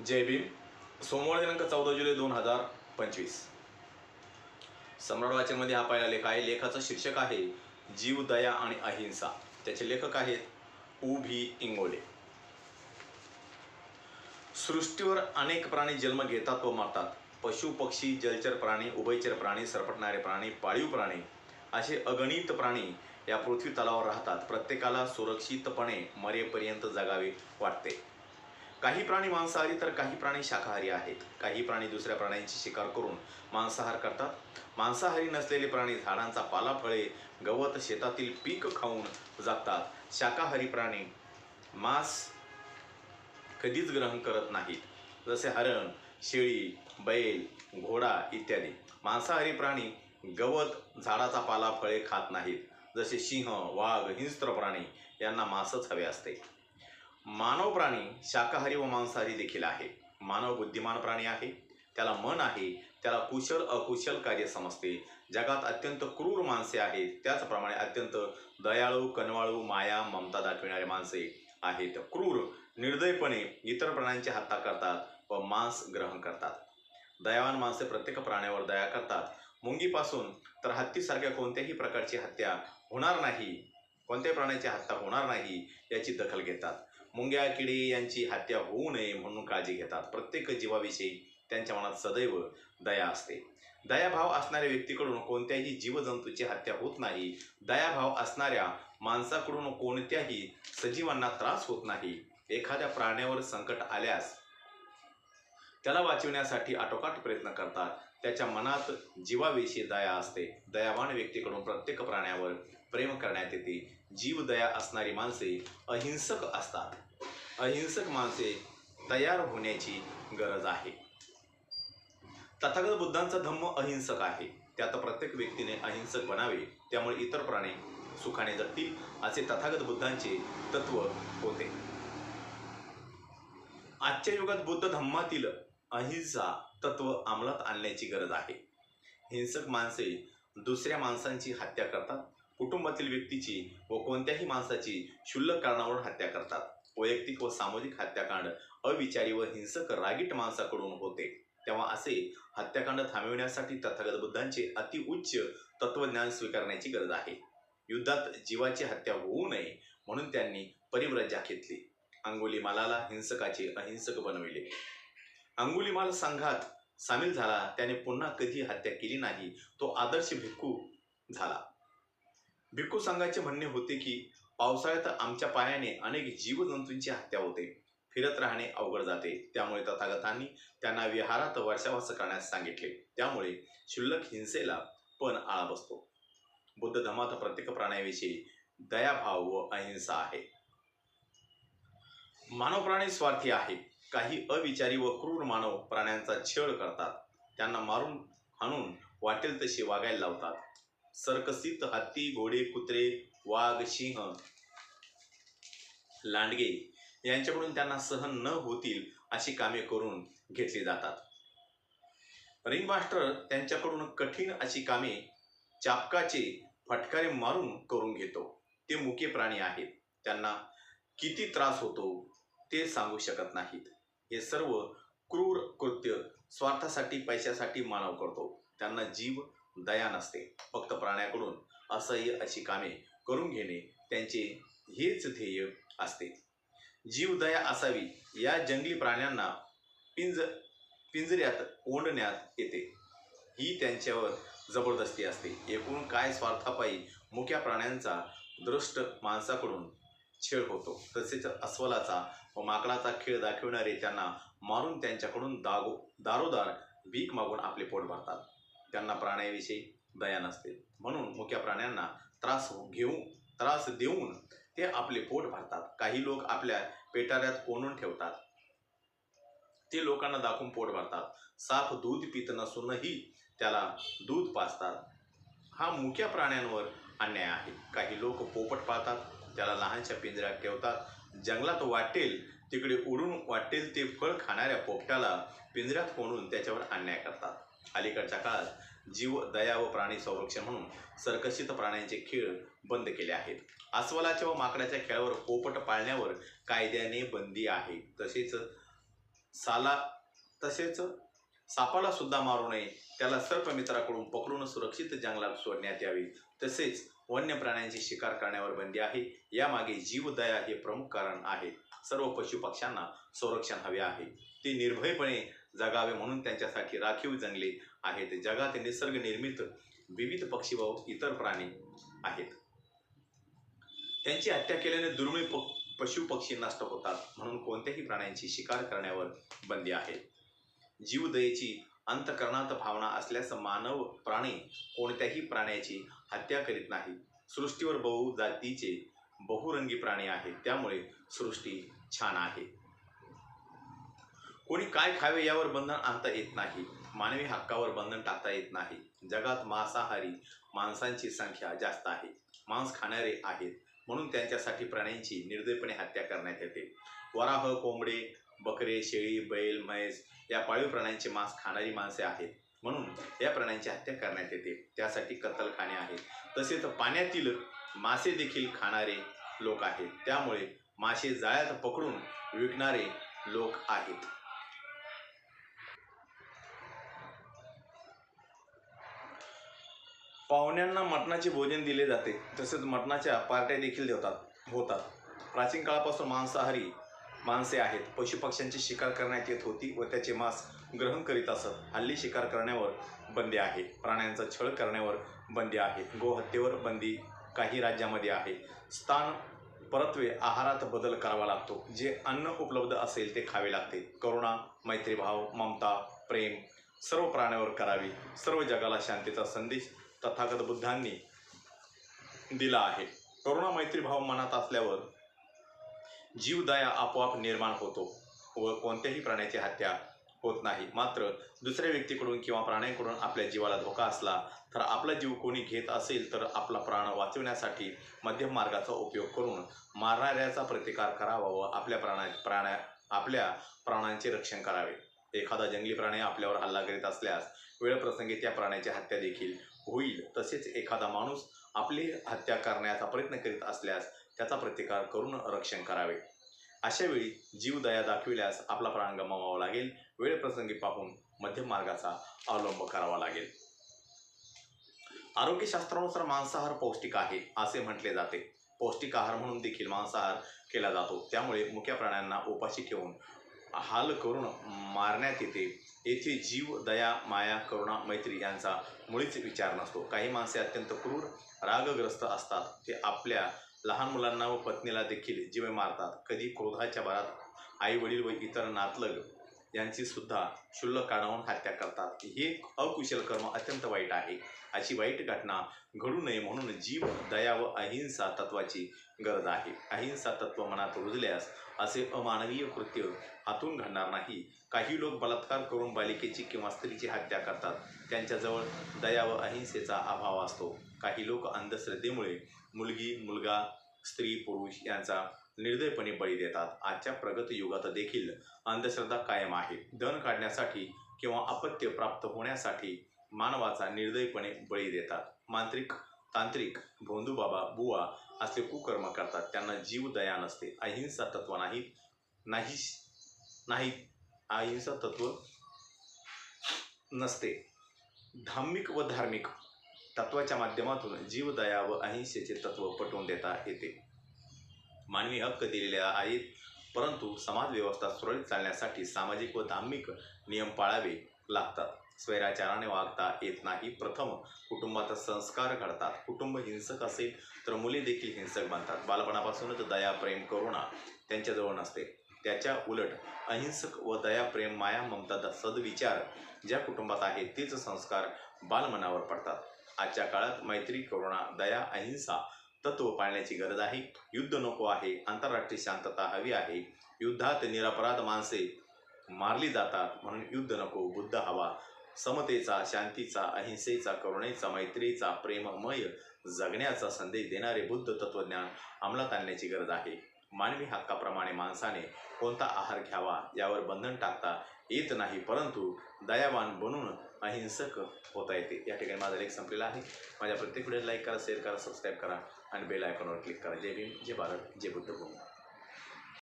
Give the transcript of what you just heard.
जय भीम. सोमवार दिनांक 14 जुलै 2025. सम्राट वाचनमध्ये हा पहिला लेख आहे. लेखाचं शीर्षक आहे जीव, दया आणि अहिंसा. त्याचे लेखक आहेत उ.भी. इंगोले. सृष्टीवर अनेक प्राणी जन्म घेतात व मरतात. पशु, पक्षी, जलचर प्राणी, उभयचर प्राणी, सरपटणारे प्राणी, पाळीव प्राणी असे अगणित प्राणी या पृथ्वी तलावर राहतात. प्रत्येकाला सुरक्षितपणे मरेपर्यंत जगावे वाटते. काही प्राणी मांसाहारी तर काही प्राणी शाकाहारी आहेत. काही प्राणी दुसऱ्या प्राण्यांची शिकार करून मांसाहार करतात. मांसाहारी नसलेले प्राणी झाडांचा पाला, फळे, गवत, शेतातील पीक खाऊन जगतात. शाकाहारी प्राणी मांस कधीच ग्रहण करत नाहीत, जसे हरण, शेळी, बैल, घोडा इत्यादी. मांसाहारी प्राणी गवत, झाडाचा पाला, फळे खात नाहीत, जसे सिंह, वाघ, हिंस्त्र प्राणी यांना मांसच हवे असते. मानव प्राणी शाकाहारी व मांसाहारी देखील आहे. मानव बुद्धिमान प्राणी आहे. त्याला मन आहे. त्याला कुशल अकुशल कार्य समजते. जगात अत्यंत क्रूर माणसे आहेत. त्याचप्रमाणे अत्यंत दयाळू, कनवाळू, माया, ममता दाखविणारे माणसे आहेत. क्रूर निर्दयपणे इतर प्राण्यांची हत्या करतात व मांस ग्रहण करतात. दयावान माणसे प्रत्येक प्राण्यावर दया करतात. मुंगीपासून तर हत्तीसारख्या कोणत्याही प्रकारची हत्या होणार नाही, कोणत्याही प्राण्याची हत्या होणार नाही याची दखल घेतात. मुंग्या, किडे यांची हत्या होऊ नये म्हणून काळजी घेतात. प्रत्येक जीवाविषयी त्यांच्या मनात सदैव दया असते. दयाभाव असणाऱ्या व्यक्तीकडून कोणत्याही जीवजंतूची हत्या होत नाही. दयाभाव असणाऱ्या माणसाकडून कोणत्याही सजीवांना त्रास होत नाही. एखाद्या प्राण्यावर संकट आल्यास त्याला वाचविण्यासाठी आटोकाट प्रयत्न करतात. त्याच्या मनात जीवाविषयी दया असते. दयावान व्यक्तीकडून प्रत्येक प्राण्यावर प्रेम करण्यात येते. जीव, दया असणारी माणसे अहिंसक असतात. अहिंसक माणसे तयार होण्याची गरज आहे. तथागत बुद्धांचा धम्म अहिंसक आहे. त्यात प्रत्येक व्यक्तीने अहिंसक बनावे, त्यामुळे इतर प्राणी सुखाने जगतील, असे तथागत बुद्धांचे तत्व होते. आजच्या युगात बुद्ध धम्मातील अहिंसा तत्व अंमलात आणण्याची गरज आहे. हिंसक माणसे दुसऱ्या माणसांची हत्या करतात. कुटुंबातील व्यक्तीची व कोणत्याही माणसाची क्षुल्लक कारणावरून हत्या करतात. वैयक्तिक व सामूहिक हत्याकांड अविचारी व हिंसक रागीट माणसाकडून होते. तेव्हा असे हत्याकांड थांबविण्यासाठी तथागत बुद्धांचे अतिउच्च तत्वज्ञान स्वीकारण्याची गरज आहे. युद्धात जीवाची हत्या होऊ नये म्हणून त्यांनी परिव्राज्या घेतली. अंगुलीमालाला हिंसकाचे अहिंसक बनविले. अंगुलीमाल संघात सामील झाला. त्याने पुन्हा कधी हत्या केली नाही. तो आदर्श भिक्खू झाला. भिक्खू संघाचे म्हणणे होते की पावसाळ्यात आमच्या पायाने अनेक जीवजंतूंची हत्या होते. फिरत राहणे अवघड जाते. त्यामुळे तथागतांनी त्यांना विहारात वर्षावास करण्यास सांगितले. त्यामुळे क्षुल्लक हिंसेला पण आळा बसतो. बुद्ध धर्मात प्रत्येक प्राण्याविषयी दयाभाव व अहिंसा आहे. मानव प्राणी स्वार्थी आहे. काही अविचारी व क्रूर मानव प्राण्यांचा छळ करतात. त्यांना मारून हाणून वाटेल तसे वागायला लावतात. सर्कसीत हत्ती, घोडे, कुत्रे, वाघ, सिंह, लांडगे यांच्याकडून त्यांना सहन न होतील अशी कामे करून घेतली जातात. रिंगमास्टर त्यांच्याकडून कठीण अशी कामे चापकाचे फटकारे मारून करून घेतो. ते मुके प्राणी आहेत. त्यांना किती त्रास होतो ते सांगू शकत नाहीत. हे सर्व क्रूर कृत्य स्वार्थासाठी, पैशासाठी मानव करतो. त्यांना जीव, दया नसते. फक्त प्राण्याकडून असह्य अशी कामे करून घेणे त्यांचे हेच ध्येय असते. जीव, दया असावी या जंगली प्राण्यांना पिंजऱ्यात कोंडण्यात येते. ही त्यांच्यावर जबरदस्ती असते. एकूण काय स्वार्थापायी मुक्या प्राण्यांचा दृष्ट माणसाकडून छळ होतो. तसेच अस्वलाचा व माकडाचा खेळ दाखविणारे त्यांना मारून त्यांच्याकडून दारोदार भीक मागून आपले पोट भरतात. त्यांना प्राण्याविषयी दया नसते. म्हणून मुक्या प्राण्यांना त्रास देऊन ते आपले पोट भरतात. काही लोक आपल्या पेटाऱ्यात कोंडून ठेवतात. ते लोकांना दाखवून पोट भरतात. साप दूध पित नसूनही त्याला दूध पाजतात. हा मुक्या प्राण्यांवर अन्याय आहे. काही लोक पोपट पाळतात. त्याला लहानशा पिंजऱ्यात ठेवतात. जंगलात वाटेल तिकडे उडून वाटेल ते फळ खाणाऱ्या पोपट्याला पिंजऱ्यात कोंडून त्याच्यावर अन्याय करतात. अलीकडच्या काळात जीव, दया व प्राणी संरक्षण म्हणून सर्कसित प्राण्यांचे खेळ बंद केले आहेत. अस्वलाच्या व माकडाच्या खेळावर, पोपट पाळण्यावर कायद्याने बंदी आहे. तसेच साला तसेच सापाला सुद्धा मारू नये, त्याला सर्पमित्राकडून पकडून सुरक्षित जंगलात सोडण्यात यावे. तसेच वन्य प्राण्यांची शिकार करण्यावर बंदी आहे. यामागे जीवदया हे प्रमुख कारण आहे. सर्व पशुपक्ष्यांना संरक्षण हवे आहे. ते निर्भयपणे जगावे म्हणून त्यांच्यासाठी राखीव जंगले आहेत. जगात निसर्ग निर्मित विविध पक्षी व इतर प्राणी आहेत. त्यांची हत्या केल्याने दुर्मिळ पशुपक्षी नष्ट होतात, म्हणून कोणत्याही प्राण्यांची शिकार करण्यावर बंदी आहे. जीवदयेची अंतःकरणात भावना असल्यास मानव प्राणी कोणत्याही प्राण्याची हत्या करीत नाही. सृष्टीवर बहुजातीचे बहुरंगी प्राणी आहेत, त्यामुळे सृष्टी छान आहे. कोणी काय खावे यावर बंधन आणता येत नाही. मानवी हक्कावर बंधन टाकता येत नाही. जगात मांसाहारी माणसांची संख्या जास्त आहे. मांस खाणारे आहेत, म्हणून त्यांच्यासाठी प्राण्यांची निर्दयपणे हत्या करण्यात येते. वराह, कोंबडे, बकरे, शेळी, बैल, म्हैस या पाळीव प्राण्यांचे मांस खाणारी माणसे आहेत, म्हणून या प्राण्यांची हत्या करण्यात येते. त्यासाठी कत्तलखाने आहेत. तसेच पाण्यातील मासे देखील खाणारे लोक आहेत, त्यामुळे मासे जाळ्यात पकडून विकणारे लोक आहेत. पाहुण्यांना मटणाचे भोजन दिले जाते. तसेच मटणाच्या पार्ट्या देखील होतात. प्राचीन काळापासून मांसाहारी माणसे आहेत. पशुपक्ष्यांची शिकार करण्यात येत होती व त्याचे मांस ग्रहण करीत असत. हल्ली शिकार करण्यावर बंदी आहे. प्राण्यांचा छळ करण्यावर बंदी आहे. गोहत्येवर बंदी काही राज्यामध्ये आहे. स्थान परत्वे आहारात बदल करावा लागतो. जे अन्न उपलब्ध असेल ते खावे लागते. करुणा, मैत्रीभाव, ममता, प्रेम सर्व प्राण्यावर करावी. सर्व जगाला शांतीचा संदेश तथागत बुद्धांनी दिला आहे. करुणा, मैत्रीभाव मनात असल्यावर जीवदया आपोआप निर्माण होतो व कोणत्याही प्राण्याची हत्या होत नाही. मात्र दुसऱ्या व्यक्तीकडून किंवा प्राण्याकडून आपल्या जीवाला धोका असला तर आपला जीव कोणी घेत असेल तर आपला प्राण वाचवण्यासाठी मध्यम मार्गाचा उपयोग करून मारणाऱ्याचा प्रतिकार करावा व आपल्या प्राणांचे रक्षण करावे. एखादा जंगली प्राणी आपल्यावर हल्ला करीत असल्यास वेळप्रसंगी त्या प्राण्याची हत्या देखील होईल. तसेच एखादा माणूस आपली हत्या करण्याचा प्रयत्न करीत असल्यास त्याचा प्रतिकार करून रक्षण करावे. अशा वेळी जीवदया दाखविल्यास आपला प्राण गमावावा लागेल. वेळप्रसंगी पाहून मध्यम मार्गाचा अवलंब करावा लागेल. आरोग्यशास्त्रानुसार मांसाहार पौष्टिक आहे असे म्हटले जाते. पौष्टिक आहार म्हणून देखील मांसाहार केला जातो. त्यामुळे मुक्या प्राण्यांना उपाशी ठेवून हाल करून मारण्यात येते. येथे जीव, दया, माया, करुणा, मैत्री यांचा मुळीच विचार नसतो. काही माणसे अत्यंत क्रूर, रागग्रस्त असतात. ते आपल्या लहान मुलांना व पत्नीला देखील जीवे मारतात. कधी क्रोधाच्या भरात आई वडील व इतर नातलग यांची सुद्धा क्षुल्लक कारणावरून हत्या करतात. हे अकुशल कर्म अत्यंत वाईट आहे. अशी वाईट घटना घडू नये म्हणून जीव, दया व अहिंसा तत्वाची गरज आहे. अहिंसा तत्व मनात रुजल्यास असे अमानवीय कृत्य हातून घडणार नाही. काही लोक बलात्कार करून बालिकेची किंवा स्त्रीची हत्या करतात. त्यांच्याजवळ दया व अहिंसेचा अभाव असतो. काही लोक अंधश्रद्धेमुळे मुलगी, मुलगा, स्त्री, पुरुष यांचा निर्दयपणे बळी देतात. आजच्या प्रगत युगात देखील अंधश्रद्धा कायम आहे. धन काढण्यासाठी किंवा अपत्य प्राप्त होण्यासाठी मानवाचा निर्दयपणे बळी देतात. मांत्रिक, तांत्रिक, भोंदूबाबा, बुवा असे कुकर्म करतात. त्यांना जीव, दया नसते. अहिंसा तत्व नाही अहिंसा तत्व नसते. धार्मिक व धार्मिक तत्वाच्या माध्यमातून जीव, दया व अहिंसेचे तत्व पटवून देता येते. मानवी हक्क दिलेले आहेत, परंतु समाज व्यवस्था सुरळीत चालण्यासाठी सामाजिक व धार्मिक नियम पाळावे लागतात. स्वैराचाराने वागता येत नाही. प्रथम कुटुंबात संस्कार घडतात. कुटुंब हिंसक असेल तर मुले देखील हिंसक बनतात. बालपणापासूनच दया, प्रेम, करुणा त्यांच्याजवळ नसते. त्याच्या उलट अहिंसक व दया, प्रेम, माया, ममता, सद्विचार ज्या कुटुंबात आहेत तेच संस्कार बालमनावर पडतात. आजच्या काळात मैत्री, करुणा, दया, अहिंसा तत्व पाळण्याची गरज आहे. युद्ध नको आहे. आंतरराष्ट्रीय शांतता हवी आहे. युद्धात निरपराध माणसे मारली जातात, म्हणून युद्ध नको. बुद्ध हवा. समतेचा, शांतीचा, अहिंसेचा, करुणेचा, मैत्रीचा, प्रेममय जगण्याचा संदेश देणारे बुद्ध तत्वज्ञान अंमलात आणण्याची गरज आहे. मानवी हक्काप्रमाणे माणसाने कोणता आहार घ्यावा यावर बंधन टाकता येत नाही, परंतु दयावान बनून अहिंसक होता येते. या ठिकाणी माझा लेख संपलेला आहे. माझ्या प्रत्येक व्हिडिओ लाईक करा, शेअर करा, सबस्क्राईब करा आणि बेल आयकॉनवर क्लिक करा. जय भीम, जय भारत, जय बुद्धभूमी.